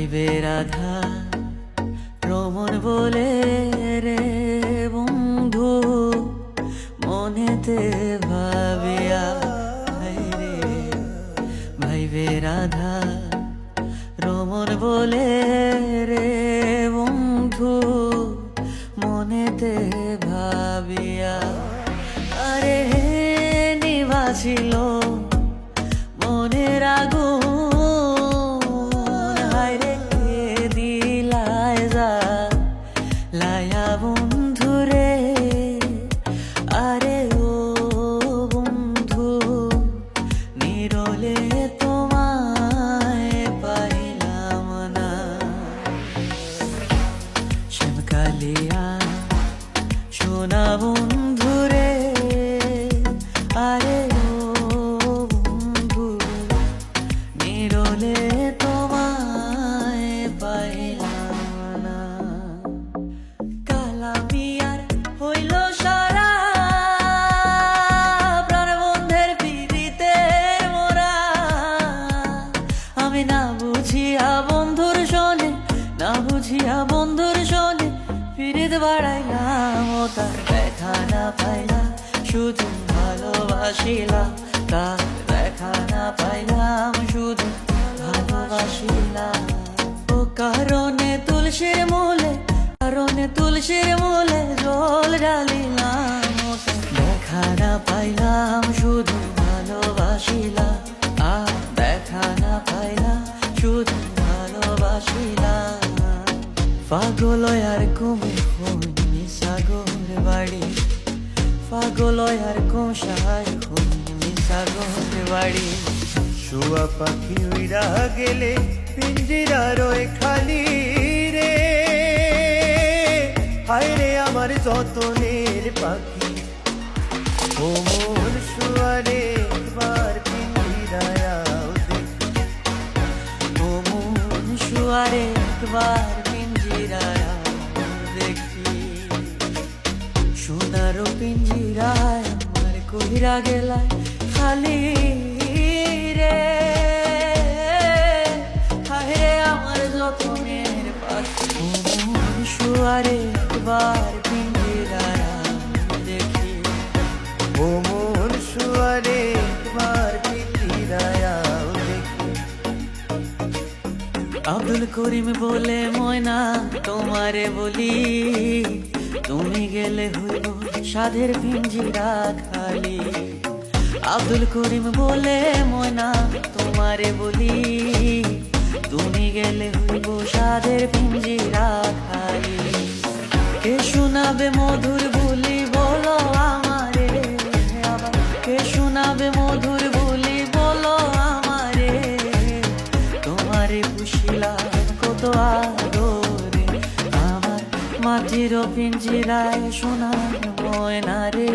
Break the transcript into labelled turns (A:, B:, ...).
A: ভাইবে রাধা রমন বলে রে বন্ধু মনেতে ভাবিয়া রে ভাইবে রাধা রমন বলে রে বন্ধু মনেতে ভাবিয়া আরে নিভাছিল মনের আগুন হায়রে দিলায় যা লায়া বন্ধু রে আরে ও বন্ধু নিরলে তোমায় পাইলাম না শ্যামকালিয়া সোনা বন্ধু রে আরে নিরলে তোমায় পাইলাম না কালামিয়ার হইল সারা প্রাণবন্ধের পিড়িতে মোরা আমি না বুঝিয়া বন্ধুর শোনে না বুঝিয়া বন্ধুর শোনে পিড়িত বাড়াইলাম ও তার দেখা না পাইলা শুধু ভালোবাসিলাম তার দেখা না পাইলাম শুধু ভালোবাসিলাম ও কারণে তুলসীর মূলে জল ঢালিলাম ও তার দেখা না পাইলাম শুধু ভালোবাসিলাম আর দেখা না পাইলাম শুধু ভালোবাসিলাম পাগলয়ার কুমে হইনি সাগর বাড়ি পাগলয়ার কোষায় হইনি সাগর বাড়ি
B: শুয়া পাখি উইরা গেলে পিঞ্জিরা রয়ে খালি রে হায় রে আমার যতনের পাখি ও মন শুয়ারে একবার পিঞ্জিরায়
A: ও মন শুয়ারে একবার পিঞ্জিরায় দেখি সোনারও পিঞ্জিরায় আমার কইরা গেলায় খালি রে হায় রে আমার যতনের পাখি ও মন শুয়ারে একবার পিঞ্জিরায় দেখি
B: ও মন শুয়ারে একবার পিঞ্জিরায় দেখি
A: আব্দুল করিম বলে ময়না তোমারে বলি তুমি গেলে হইব সাধের পিঞ্জিরা খালি আব্দুল করিম বলে ময়না তোমারে বলি তুমি গেলে হইব সাধের পিঞ্জিরা খালি কে শোনাবে মধুর বুলি বলো আমারে আবার কে শোনাবে মধুর বুলি বলো আমারে তোমারে পুষিলাম কত আদরে আমার মাটির পিঞ্জিরায় সোনার ময়না রে